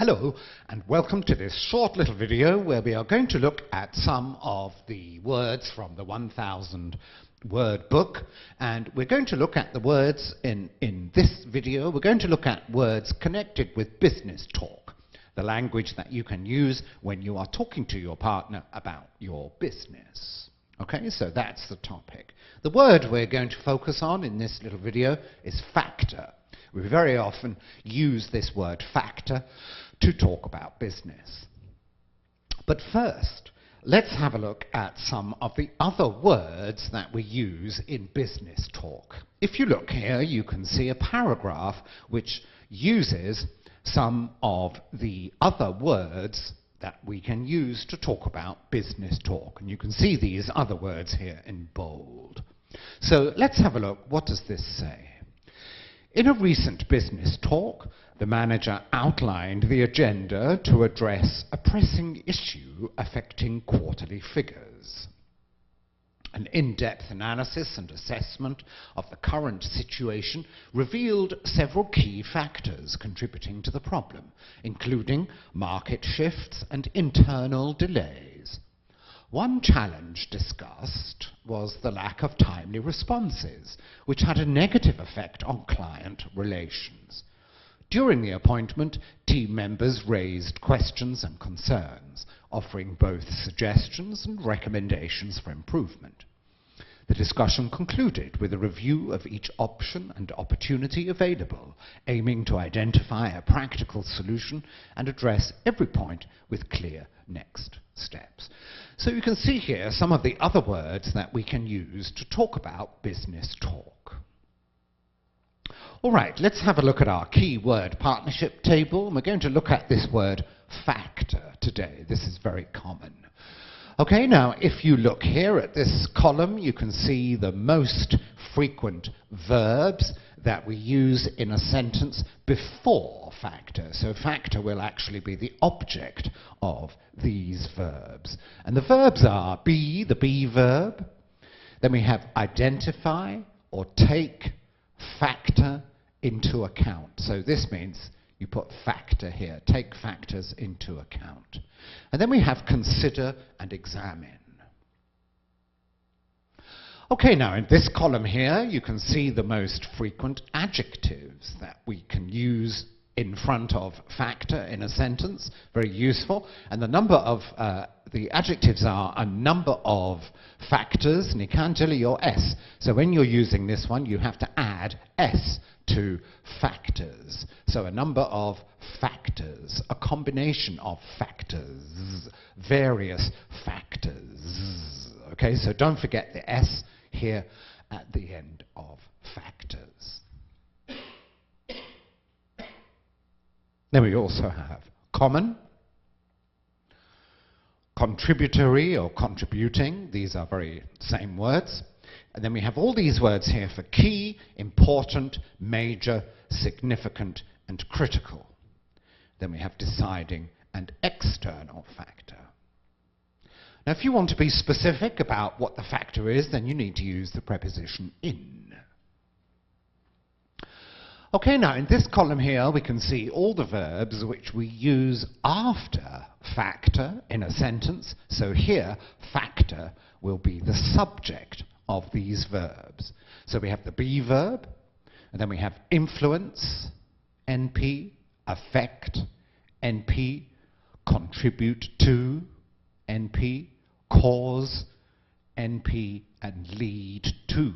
Hello and welcome to this short little video where we are going to look at some of the words from the 1000 word book, and we're going to look at the words in this video. We're going to look at words connected with business talk, the language that you can use when you are talking to your partner about your business. Okay, so that's the topic. The word we're going to focus on in this little video is factor. We very often use this word factor to talk about business. But first, let's have a look at some of the other words that we use in business talk. If you look here, you can see a paragraph which uses some of the other words that we can use to talk about business talk. And you can see these other words here in bold. So let's have a look. What does this say? In a recent business talk, the manager outlined the agenda to address a pressing issue affecting quarterly figures. An in-depth analysis and assessment of the current situation revealed several key factors contributing to the problem, including market shifts and internal delays. One challenge discussed was the lack of timely responses, which had a negative effect on client relations. During the appointment, team members raised questions and concerns, offering both suggestions and recommendations for improvement. The discussion concluded with a review of each option and opportunity available, aiming to identify a practical solution and address every point with clear next steps. So you can see here some of the other words that we can use to talk about business talk. All right, let's have a look at our keyword partnership table. And we're going to look at this word factor today. This is very common. Okay, now if you look here at this column, you can see the most frequent verbs that we use in a sentence before factor. So factor will actually be the object of these verbs. And the verbs are be, the be verb. Then we have identify or take, factor into account. So this means you put factor here, take factors into account. And then we have consider and examine. Okay, now in this column here, you can see the most frequent adjectives that we can use in front of factor in a sentence. Very useful. And the number of the adjectives are a number of factors, and you can't tell your S. So when you're using this one, you have to add S to factors. So a number of factors, a combination of factors, various factors. Okay, so don't forget the S here at the end of factors. Then we also have common, contributory or contributing. These are very same words. And then we have all these words here for key, important, major, significant, and critical. Then we have deciding and external factor. Now, if you want to be specific about what the factor is, then you need to use the preposition in. Okay, now in this column here, we can see all the verbs which we use after factor in a sentence. So here, factor will be the subject of these verbs. So we have the be verb, and then we have influence, NP, affect, NP, contribute to, NP, cause, NP, and lead to,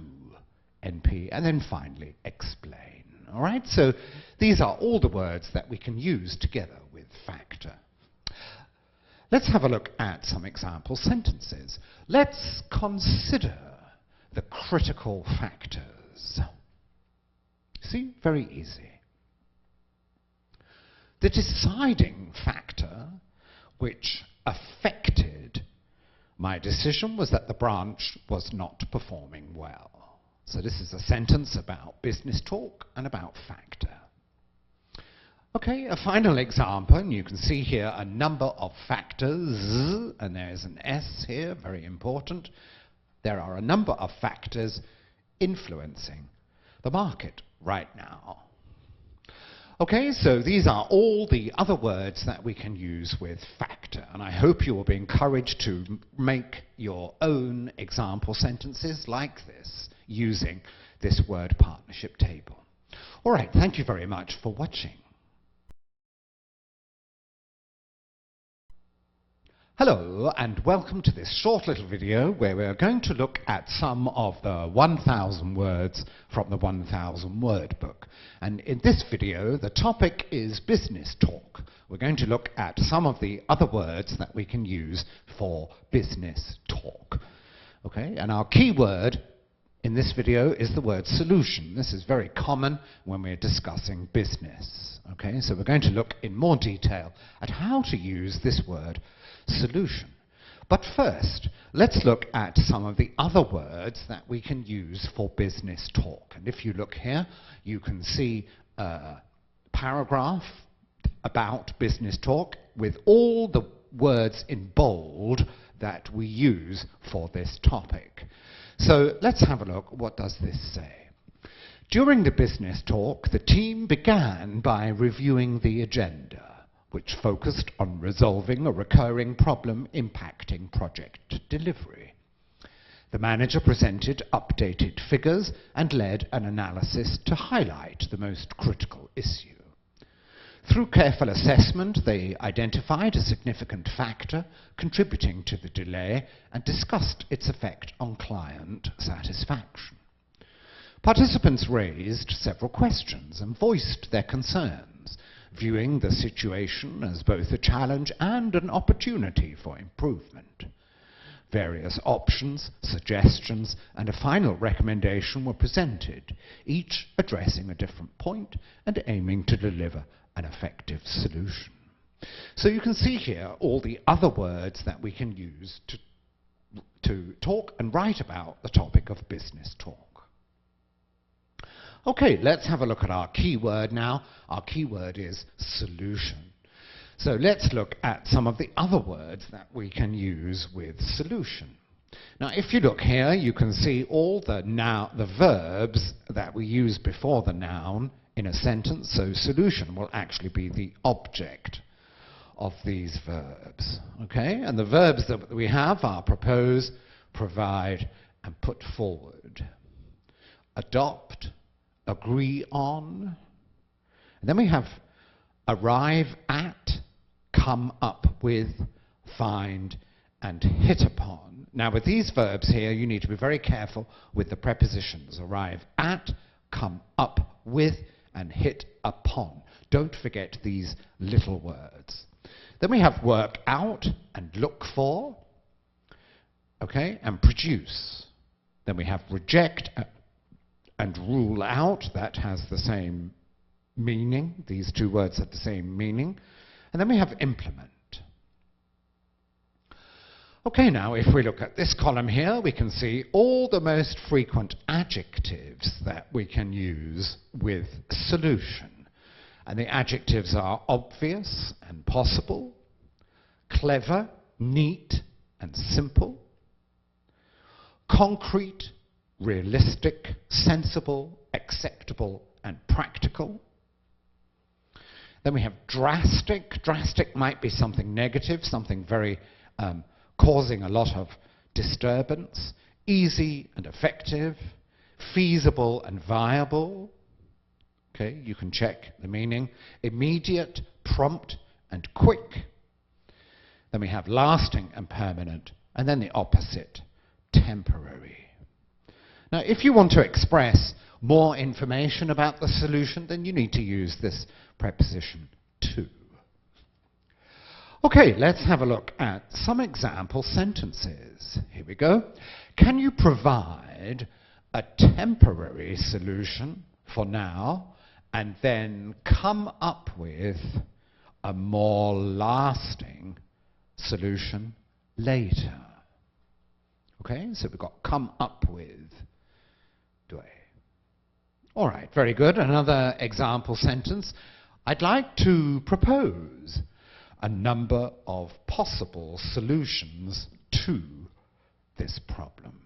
NP, and then finally explain. All right, so these are all the words that we can use together with factor. Let's have a look at some example sentences. Let's consider the critical factors. See, very easy. The deciding factor which affected my decision was that the branch was not performing well. So this is a sentence about business talk and about factor. Okay, a final example, and you can see here a number of factors, and there's an S here, very important. There are a number of factors influencing the market right now. Okay, so these are all the other words that we can use with factor, and I hope you will be encouraged to make your own example sentences like this using this word partnership table. All right, thank you very much for watching. Hello, and welcome to this short little video where we're going to look at some of the 1,000 words from the 1,000 word book. And in this video, the topic is business talk. We're going to look at some of the other words that we can use for business talk. Okay, and our key word in this video is the word solution. This is very common when we're discussing business. Okay, so we're going to look in more detail at how to use this word solution. But first, let's look at some of the other words that we can use for business talk. And if you look here, you can see a paragraph about business talk with all the words in bold that we use for this topic. So let's have a look. What does this say? During the business talk, the team began by reviewing the agenda, which focused on resolving a recurring problem impacting project delivery. The manager presented updated figures and led an analysis to highlight the most critical issue. Through careful assessment, they identified a significant factor contributing to the delay and discussed its effect on client satisfaction. Participants raised several questions and voiced their concerns, viewing the situation as both a challenge and an opportunity for improvement. Various options, suggestions, and a final recommendation were presented, each addressing a different point and aiming to deliver an effective solution. So you can see here all the other words that we can use to talk and write about the topic of business talk. Okay, let's have a look at our keyword now. Our keyword is solution. So let's look at some of the other words that we can use with solution. Now, if you look here, you can see all the verbs that we use before the noun in a sentence. So solution will actually be the object of these verbs. Okay, and the verbs that we have are propose, provide, and put forward. Adopt, agree on, and then we have arrive at, come up with, find, and hit upon. Now with these verbs here, you need to be very careful with the prepositions arrive at, come up with, and hit upon. Don't forget these little words. Then we have work out and look for, okay, and produce. Then we have reject and rule out. That has the same meaning. These two words have the same meaning. And then we have implement. Okay, now if we look at this column here, we can see all the most frequent adjectives that we can use with solution. And the adjectives are obvious and possible, clever, neat, and simple, concrete, realistic, sensible, acceptable, and practical. Then we have drastic. Drastic might be something negative, something very causing a lot of disturbance. Easy and effective, feasible and viable. Okay, you can check the meaning. Immediate, prompt, and quick. Then we have lasting and permanent, and then the opposite, temporary. Now, if you want to express more information about the solution, then you need to use this preposition to. Okay, let's have a look at some example sentences. Here we go. Can you provide a temporary solution for now and then come up with a more lasting solution later? Okay, so we've got come up with. All right, very good. Another example sentence. I'd like to propose a number of possible solutions to this problem.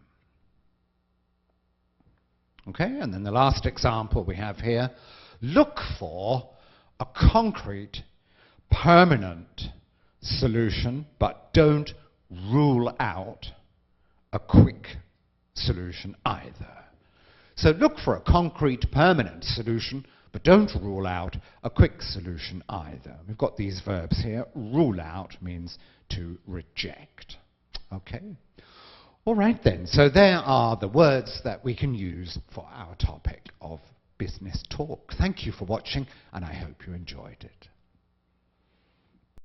Okay, and then the last example we have here. Look for a concrete, permanent solution, but don't rule out a quick solution either. So look for a concrete, permanent solution, but don't rule out a quick solution either. We've got these verbs here. Rule out means to reject. Okay? All right then, so there are the words that we can use for our topic of business talk. Thank you for watching, and I hope you enjoyed it.